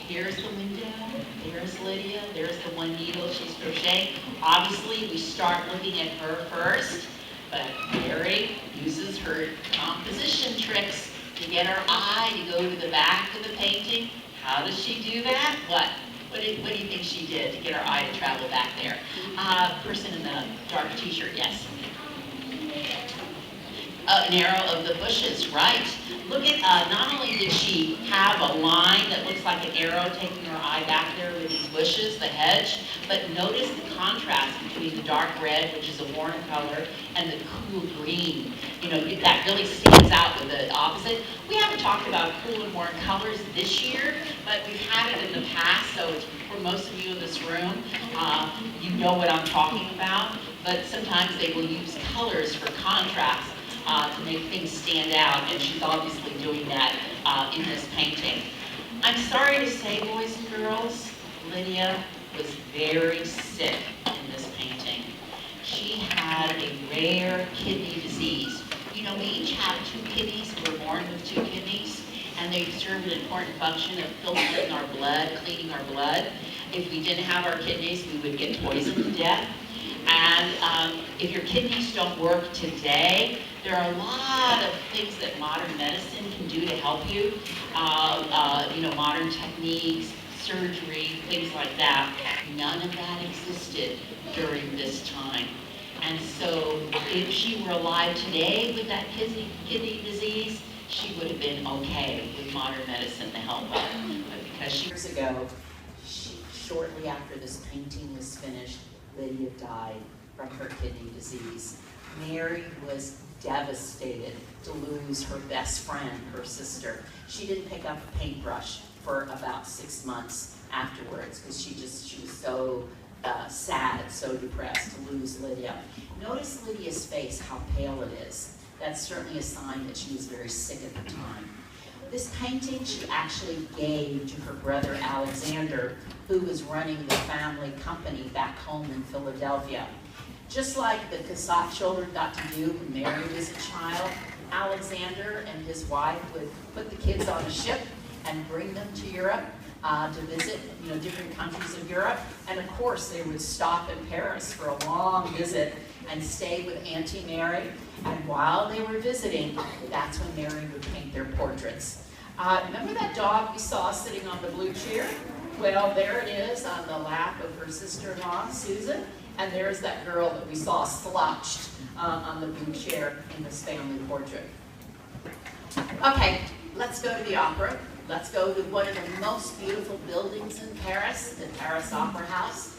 Here's the window, there's Lydia, there's the one needle she's crocheting. Obviously, we start looking at her first, but Mary uses her composition tricks to get her eye to go to the back of the painting. How does she do that? What do you think she did to get her eye to travel back there? Person in the dark t-shirt, yes. An arrow of the bushes, right. Look at, not only did she have a line that looks like an arrow taking her eye back there with these bushes, the hedge, but notice the contrast between the dark red, which is a warm color, and the cool green. You know, that really stands out with the opposite. We haven't talked about cool and warm colors this year, but we've had it in the past, so it's, for most of you in this room, you know what I'm talking about, but sometimes they will use colors for contrast. To make things stand out, and she's obviously doing that in this painting. I'm sorry to say, boys and girls, Lydia was very sick in this painting. She had a rare kidney disease. You know, we each have 2 kidneys. We're born with 2 kidneys, and they serve an important function of filtering our blood, cleaning our blood. If we didn't have our kidneys, we would get poisoned to death. And if your kidneys don't work today, there are a lot of things that modern medicine can do to help you. You know, modern techniques, surgery, things like that. None of that existed during this time. And so if she were alive today with that kidney disease, she would have been okay with modern medicine to help her. But because years ago, shortly after this painting was finished, Lydia died from her kidney disease. Mary was devastated to lose her best friend, her sister. She didn't pick up a paintbrush for about 6 months afterwards because she was so sad, so depressed to lose Lydia. Notice Lydia's face, how pale it is. That's certainly a sign that she was very sick at the time. This painting she actually gave to her brother Alexander, who was running the family company back home in Philadelphia. Just like the Cassatt children got to do when Mary was a child, Alexander and his wife would put the kids on a ship and bring them to Europe to visit, you know, different countries of Europe. And of course, they would stop in Paris for a long visit and stay with Auntie Mary. And while they were visiting, that's when Mary would paint their portraits. Remember that dog we saw sitting on the blue chair? Well, there it is on the lap of her sister-in-law, Susan. And there's that girl that we saw slouched on the blue chair in this family portrait. Okay, let's go to the opera. Let's go to one of the most beautiful buildings in Paris, the Paris Opera House.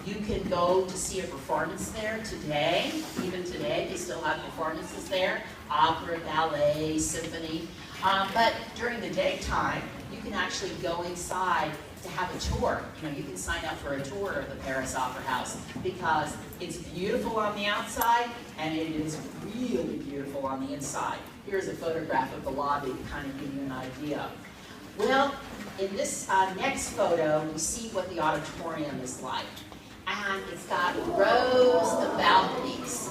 You can go to see a performance there today. Even today, they still have performances there. Opera, ballet, symphony. But during the daytime, you can actually go inside to have a tour. You know, you can sign up for a tour of the Paris Opera House because it's beautiful on the outside and it is really beautiful on the inside. Here's a photograph of the lobby to kind of give you an idea. Well, in this next photo, we see what the auditorium is like. And it's got rows of balconies.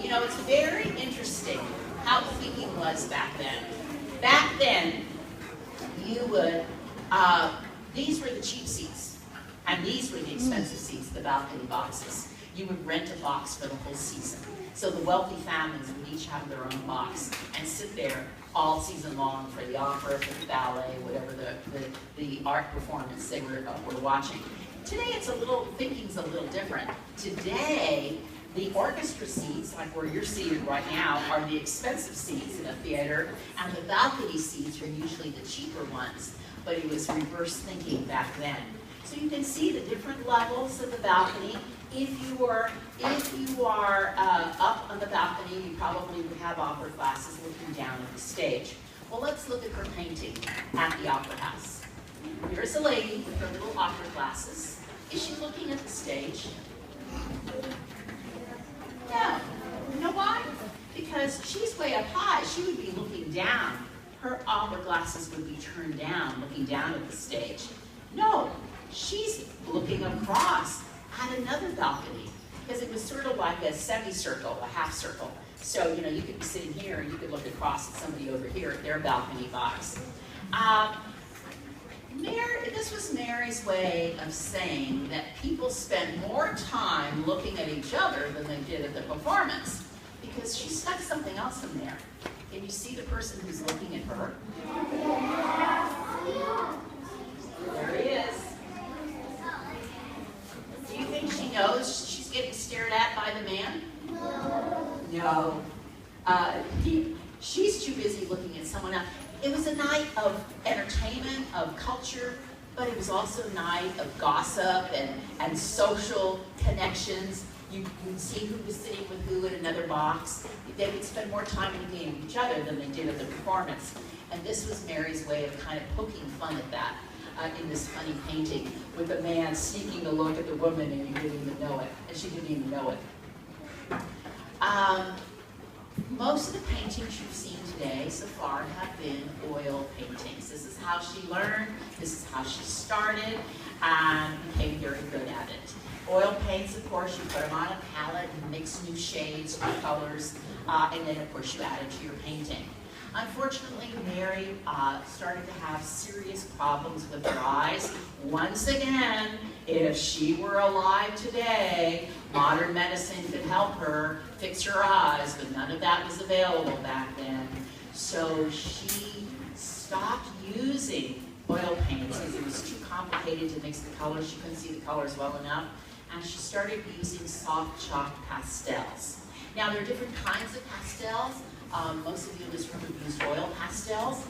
You know, it's very interesting how thinking was back then. Back then, you would, these were the cheap seats, and these were the expensive seats, the balcony boxes. You would rent a box for the whole season. So the wealthy families would each have their own box and sit there all season long for the opera, for the ballet, whatever the art performance they were watching. Today thinking's a little different. Today, the orchestra seats, like where you're seated right now, are the expensive seats in a theater, and the balcony seats are usually the cheaper ones. But it was reverse thinking back then. So you can see the different levels of the balcony. If you are up on the balcony, you probably would have opera glasses looking down at the stage. Well, let's look at her painting at the Opera House. Here's a lady with her little opera glasses. Is she looking at the stage? No. You know why? Because she's way up high. She would be looking down. Her opera glasses would be turned down, looking down at the stage. No, she's looking across at another balcony because it was sort of like a semicircle, a half circle. So, you know, you could be sitting here and you could look across at somebody over here at their balcony box. This was Mary's way of saying that people spent more time looking at each other than they did at the performance, because she stuck something else in there. Can you see the person who's looking at her? There he is. Do you think she knows she's getting stared at by the man? No. She's too busy looking at someone else. It was a night of entertainment, of culture, but it was also a night of gossip and social connections. You could see who was sitting with who in another box. They would spend more time entertaining each other than they did at the performance. And this was Mary's way of kind of poking fun at that in this funny painting, with a man sneaking a look at the woman and he didn't even know it, and she didn't even know it. Most of the paintings you've seen today so far have been oil paintings. This is how she learned, this is how she started, and became very good at it. Oil paints, of course, you put them on a palette and mix new shades, new colors, and then, of course, you add it to your painting. Unfortunately, Mary started to have serious problems with her eyes. Once again, if she were alive today, modern medicine could help her fix her eyes, but none of that was available back then. So she stopped using oil paints because it was too complicated to mix the colors. She couldn't see the colors well enough. And she started using soft chalk pastels. Now, there are different kinds of pastels. Most of you in this room have used oil pastels.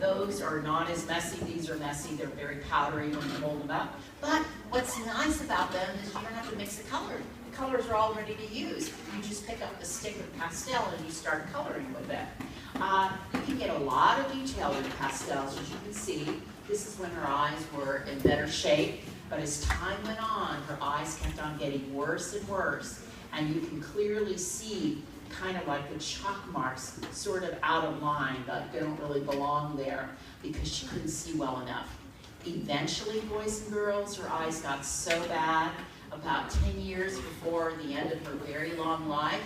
Those are not as messy. These are messy. They're very powdery when you hold them up. But what's nice about them is you don't have to mix the color. The colors are all ready to use. You just pick up the stick of pastel and you start coloring with it. You can get a lot of detail with pastels. As you can see, this is when her eyes were in better shape. But as time went on, her eyes kept on getting worse and worse. And you can clearly see kind of like the chalk marks sort of out of line, but they don't really belong there because she couldn't see well enough. Eventually, boys and girls, her eyes got so bad, about 10 years before the end of her very long life,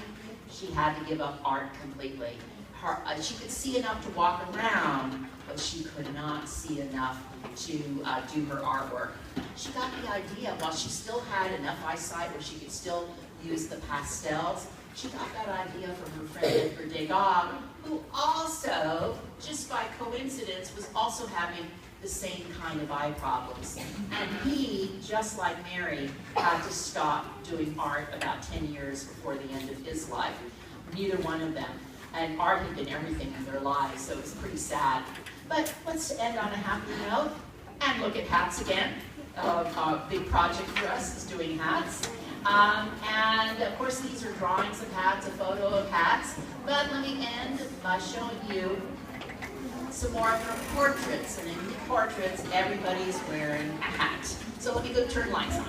she had to give up art completely. She could see enough to walk around, but she could not see enough to do her artwork. She got the idea, while she still had enough eyesight where she could still use the pastels, she got that idea from her friend Edgar Degas, who also, just by coincidence, was also having the same kind of eye problems. And he, just like Mary, had to stop doing art about 10 years before the end of his life. Neither one of them. And art had been everything in their lives, so it was pretty sad. But let's end on a happy note and look at hats again. A big project for us is doing hats. And of course these are drawings of hats, a photo of hats. But let me end by showing you some more of her portraits. And in the portraits, everybody's wearing a hat. So let me go turn lights on.